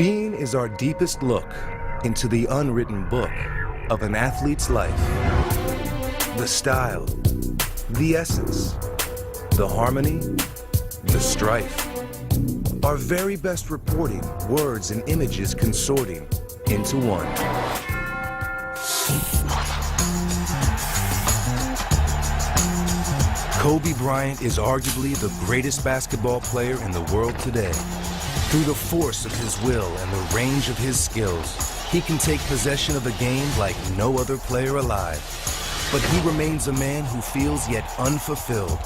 Being is our deepest look into the unwritten book of an athlete's life. The style, the essence, the harmony, the strife. Our very best reporting, words and images consorting into one. Kobe Bryant is arguably the greatest basketball player in the world today. Through the force of his will and the range of his skills, he can take possession of a game like no other player alive. But he remains a man who feels yet unfulfilled,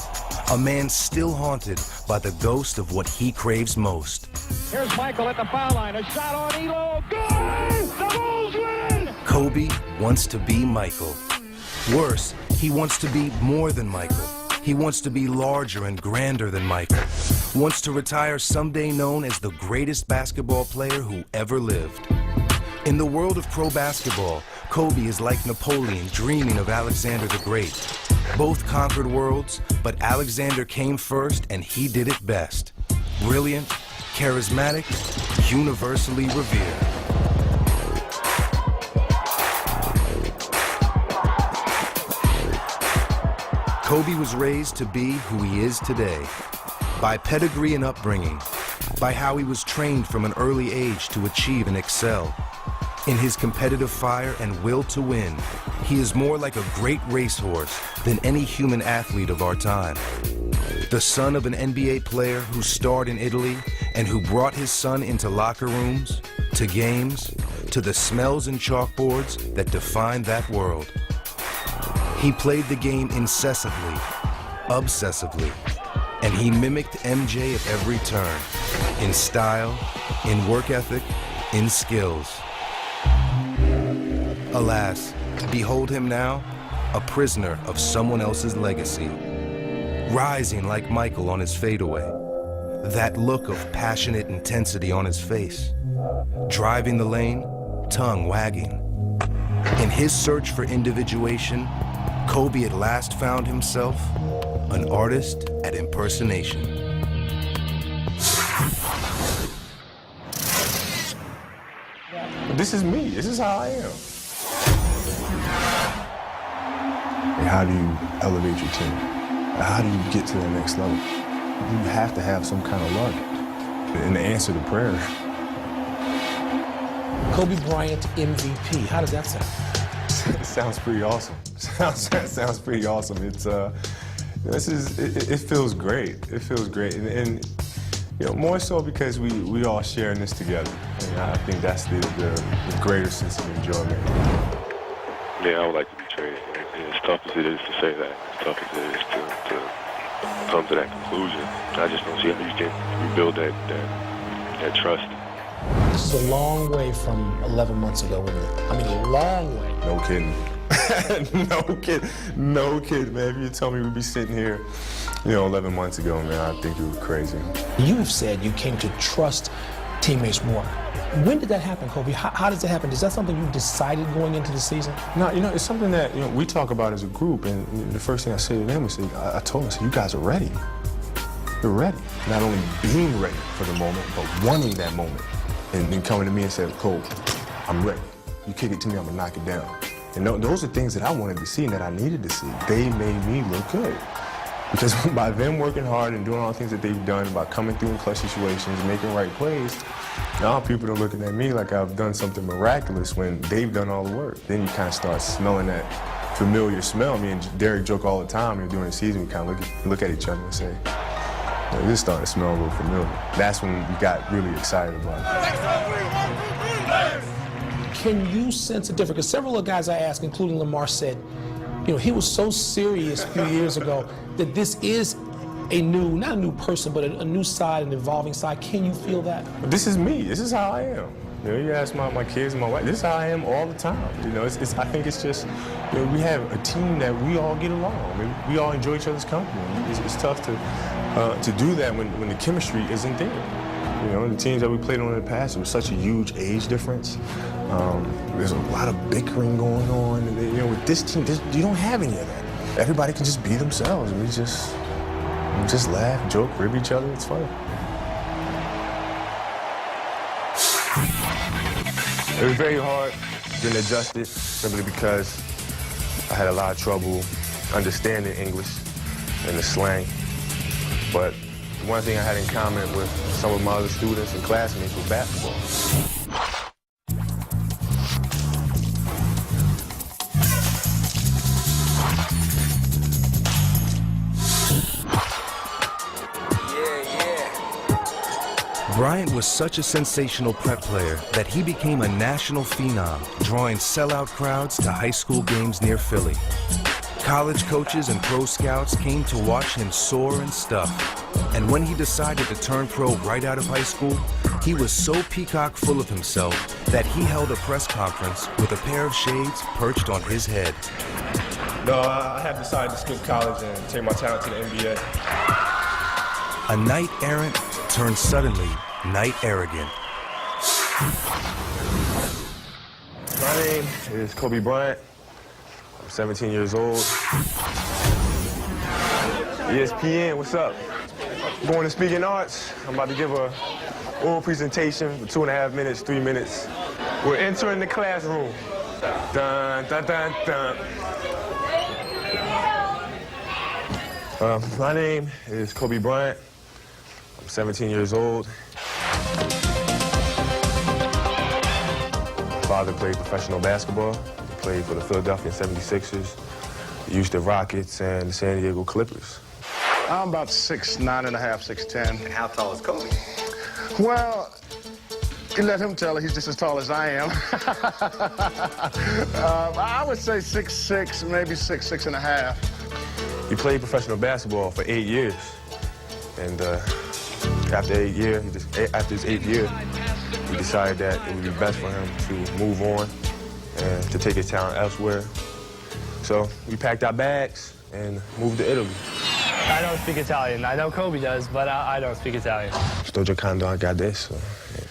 a man still haunted by the ghost of what he craves most. Here's Michael at the foul line, a shot on Elo, good! The Bulls win! Kobe wants to be Michael. Worse, he wants to be more than Michael. He wants to be larger and grander than Michael. Wants to retire someday known as the greatest basketball player who ever lived. In the world of pro basketball, Kobe is like Napoleon dreaming of Alexander the Great. Both conquered worlds, but Alexander came first and he did it best. Brilliant, charismatic, universally revered. Kobe was raised to be who he is today, by pedigree and upbringing, by how he was trained from an early age to achieve and excel. In his competitive fire and will to win, he is more like a great racehorse than any human athlete of our time. The son of an NBA player who starred in Italy and who brought his son into locker rooms, to games, to the smells and chalkboards that defined that world. He played the game incessantly, obsessively, and he mimicked MJ at every turn, in style, in work ethic, in skills. Alas, behold him now, a prisoner of someone else's legacy, rising like Michael on his fadeaway, that look of passionate intensity on his face, driving the lane, tongue wagging. In his search for individuation, Kobe at last found himself an artist at impersonation. This is me. This is how I am. And how do you elevate your team? How do you get to the next level? You have to have some kind of luck. And the answer to prayer. Kobe Bryant MVP. How does that sound? It sounds pretty awesome. Sounds pretty awesome. It's it feels great. It feels great, and you know, more so because we all sharing this together. And I think that's the greater sense of enjoyment. Yeah, I would like to be traded. And as tough as it is to say that, as tough as it is to come to that conclusion, I just don't see how you can rebuild that trust. This is a long way from 11 months ago, isn't it? I mean, a long way. No kidding. No kidding, man. If you told me we'd be sitting here, 11 months ago, man, I think you were crazy. You have said you came to trust teammates more. When did that happen, Kobe? How does that happen? Is that something you decided going into the season? No, it's something that we talk about as a group, and the first thing I say to them is, I told them, I said, you guys are ready. You're ready. Not only being ready for the moment, but wanting that moment. And then coming to me and saying, Cole, I'm ready. You kick it to me, I'm gonna knock it down. And those are things that I wanted to see and that I needed to see. They made me look good. Because by them working hard and doing all the things that they've done, by coming through in clutch situations, making right plays, now people are looking at me like I've done something miraculous when they've done all the work. Then you kind of start smelling that familiar smell. Me and Derek joke all the time, and during the season we kind of look at each other and say, this is starting to smell a little familiar. That's when we got really excited about it. Can you sense a difference? Because several of the guys I asked, including Lamar, said, he was so serious a few years ago that this is not a new person, but a new side, an evolving side. Can you feel that? But this is me. This is how I am. You ask my kids and my wife, this is how I am all the time. I think it's just, we have a team that we all get along. I mean, we all enjoy each other's company. It's tough to do that when the chemistry isn't there. The teams that we played on in the past, there was such a huge age difference. There's a lot of bickering going on. And, with this team, you don't have any of that. Everybody can just be themselves. We just laugh, joke, rib each other. It's fun. It was very hard getting adjusted simply because I had a lot of trouble understanding English and the slang. But one thing I had in common with some of my other students and classmates was basketball. Bryant was such a sensational prep player that he became a national phenom, drawing sellout crowds to high school games near Philly. College coaches and pro scouts came to watch him soar and stuff. And when he decided to turn pro right out of high school, he was so peacock full of himself that he held a press conference with a pair of shades perched on his head. No, I have decided to skip college and take my talent to the NBA. A knight errant turned suddenly knight arrogant. My name is Kobe Bryant. I'm 17 years old. ESPN, what's up? Going to Speaking Arts. I'm about to give a oral presentation for 2.5 minutes, 3 minutes. We're entering the classroom. Dun, dun, dun, dun. My name is Kobe Bryant. I'm 17 years old. My father played professional basketball. He played for the Philadelphia 76ers, the Houston Rockets, and the San Diego Clippers. I'm about 6'9 and a half, 6'10. And how tall is Kobe? Well, you let him tell it. He's just as tall as I am. I would say 6'6", maybe 6'6 and a half. He played professional basketball for 8 years. And after his 8th year, he decided that it would be best for him to move on and to take his talent elsewhere. So we packed our bags and moved to Italy. I don't speak Italian. I know Kobe does, but I don't speak Italian. Sto giocando anche adesso.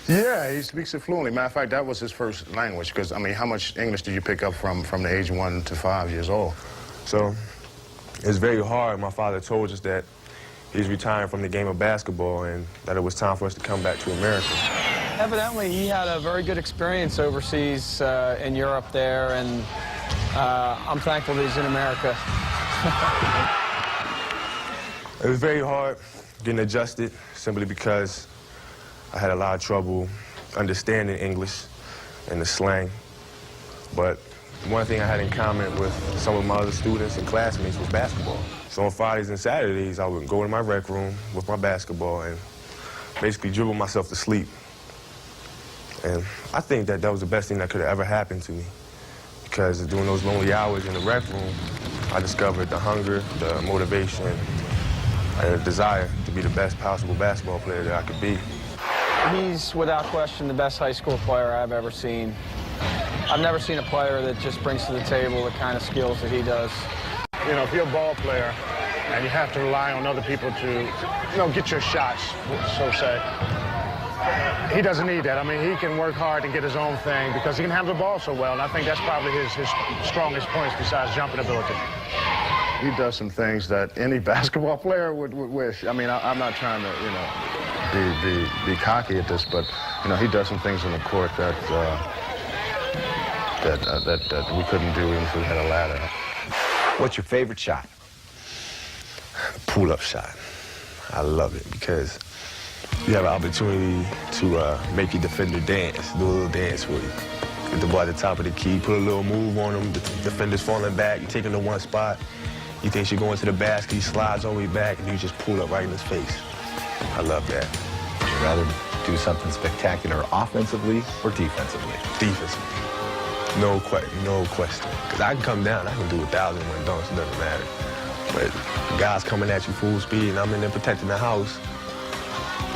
Yeah, he speaks it fluently. Matter of fact, that was his first language, because, I mean, how much English did you pick up from the age 1 to 5 years old? So it's very hard. My father told us that he's retiring from the game of basketball and that it was time for us to come back to America. Evidently, he had a very good experience overseas in Europe there, and I'm thankful that he's in America. It was very hard getting adjusted simply because I had a lot of trouble understanding English and the slang. But one thing I had in common with some of my other students and classmates was basketball. So on Fridays and Saturdays, I would go in my rec room with my basketball and basically dribble myself to sleep. And I think that was the best thing that could have ever happened to me, because during those lonely hours in the rec room, I discovered the hunger, the motivation, and the desire to be the best possible basketball player that I could be. He's, without question, the best high school player I've ever seen. I've never seen a player that just brings to the table the kind of skills that he does. You know, if you're a ball player and you have to rely on other people to, get your shots, so say, he doesn't need that. I mean, he can work hard and get his own thing because he can handle the ball so well, and I think that's probably his strongest points besides jumping ability. He does some things that any basketball player would wish. I mean, I'm not trying to, be cocky at this, but, he does some things on the court that we couldn't do even if we had a ladder. What's your favorite shot? Pull-up shot. I love it because you have an opportunity to make your defender dance, do a little dance with you. Get the ball at the top of the key, put a little move on him, the defender's falling back, you take him to one spot, he thinks you're going to the basket, he slides all the way back, and you just pull up right in his face. I love that. Would you rather do something spectacular offensively or defensively? Defensively. No question. Because I can come down, I can do 1,001 dunks, it doesn't matter. But the guy's coming at you full speed, and I'm in there protecting the house.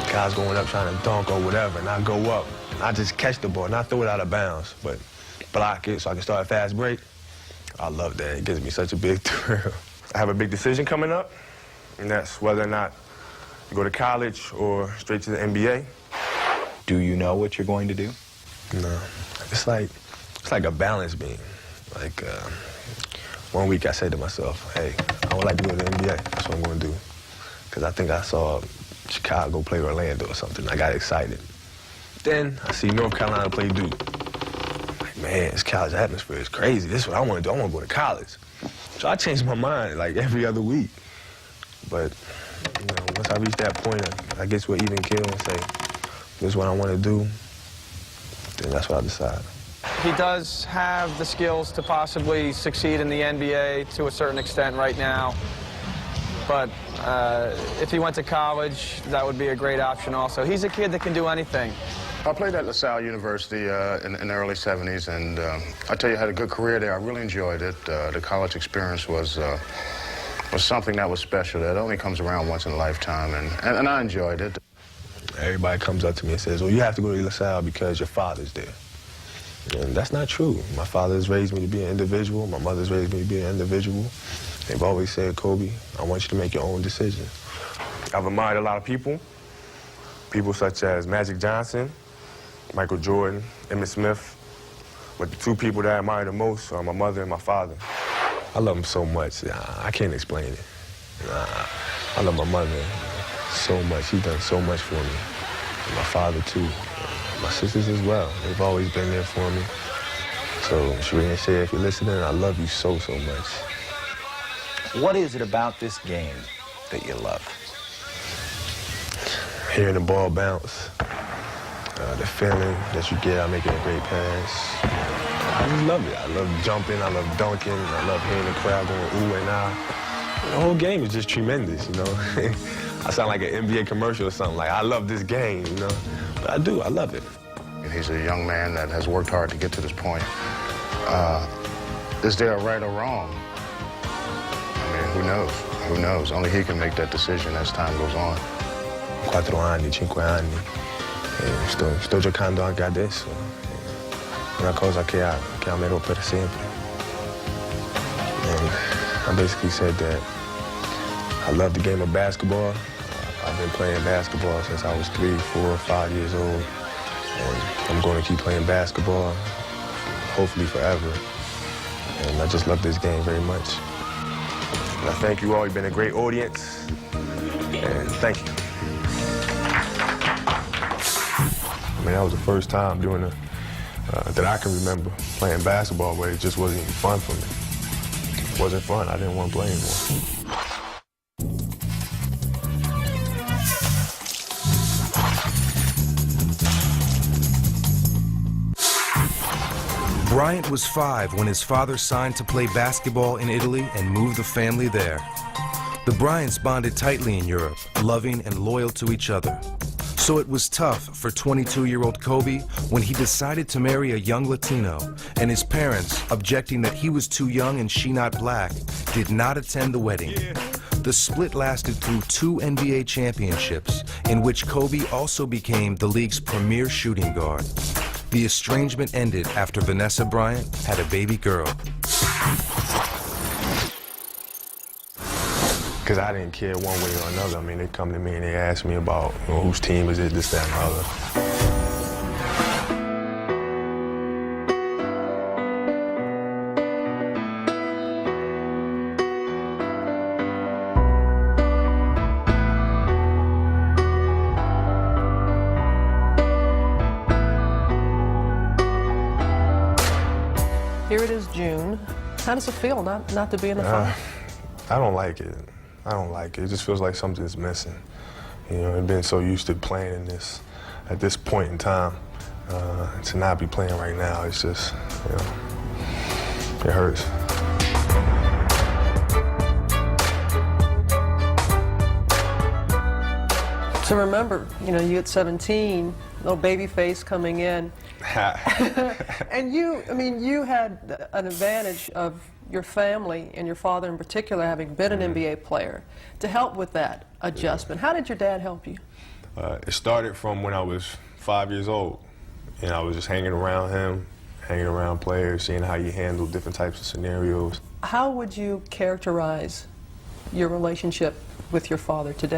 The guy's going up trying to dunk or whatever, and I go up, and I just catch the ball, and I throw it out of bounds, but block it so I can start a fast break. I love that. It gives me such a big thrill. I have a big decision coming up, and that's whether or not I go to college or straight to the NBA. Do you know what you're going to do? No. It's like a balance beam. Like, one week I said to myself, hey, I would like to go to the NBA. That's what I'm going to do. Because I think I saw Chicago play Orlando or something. I got excited. Then I see North Carolina play Duke. Like, man, this college atmosphere is crazy. This is what I want to do. I want to go to college. So I changed my mind like every other week. But, you know, once I reach that point, I get to an even keel and say, this is what I want to do, then that's what I decide. He does have the skills to possibly succeed in the NBA to a certain extent right now. But if he went to college, that would be a great option also. He's a kid that can do anything. I played at LaSalle University in the early 70s, and I tell you, I had a good career there. I really enjoyed it. The college experience was something that was special. That only comes around once in a lifetime, and I enjoyed it. Everybody comes up to me and says, well, you have to go to LaSalle because your father's there. And that's not true. My father has raised me to be an individual. My mother's raised me to be an individual. They've always said, Kobe, I want you to make your own decisions. I've admired a lot of people such as Magic Johnson, Michael Jordan, Emmitt Smith. But the two people that I admire the most are my mother and my father. I love them so much. I can't explain it. I love my mother so much. She's done so much for me. And my father, too. My sisters as well. They've always been there for me. So, Sheree and Shay, if you're listening, I love you so, so much. What is it about this game that you love? Hearing the ball bounce, the feeling that you get out making a great pass. I just love it. I love jumping, I love dunking, I love hearing the crowd going ooh and ah. The whole game is just tremendous, you know. I sound like an NBA commercial or something. Like, I love this game, you know. But I do, I love it. He's a young man that has worked hard to get to this point. Is there a right or wrong? I mean, who knows? Who knows? Only he can make that decision as time goes on. 4 anni, 5 anni. Sto giocando anche adesso. Una cosa che amerò per sempre. And I basically said that I love the game of basketball. I've been playing basketball since I was 3, 4, 5 years old. And I'm going to keep playing basketball, hopefully forever. And I just love this game very much. And I thank you all. You've been a great audience. And thank you. I mean, that was the first time doing that I can remember playing basketball where it just wasn't even fun for me. It wasn't fun. I didn't want to play anymore. Bryant was 5 when his father signed to play basketball in Italy and moved the family there. The Bryants bonded tightly in Europe, loving and loyal to each other. So it was tough for 22-year-old Kobe when he decided to marry a young Latino, and his parents, objecting that he was too young and she not black, did not attend the wedding. The split lasted through 2 NBA championships, in which Kobe also became the league's premier shooting guard. The estrangement ended after Vanessa Bryant had a baby girl. Because I didn't care one way or another. I mean, they come to me and they ask me about, you know, whose team is it, this, that, and the other. Here it is June. How does it feel not to be in the final? I don't like it. I don't like it. It just feels like something's missing. You know, I've been so used to playing in this, at this point in time, to not be playing right now, it's just, you know, it hurts. So remember, you know, you at 17, little baby face coming in. And you, I mean, you had an advantage of your family and your father in particular having been an NBA player to help with that adjustment. How did your dad help you? It started from when I was 5 years old, and I was just hanging around him, hanging around players, seeing how he handled different types of scenarios. How would you characterize your relationship with your father today?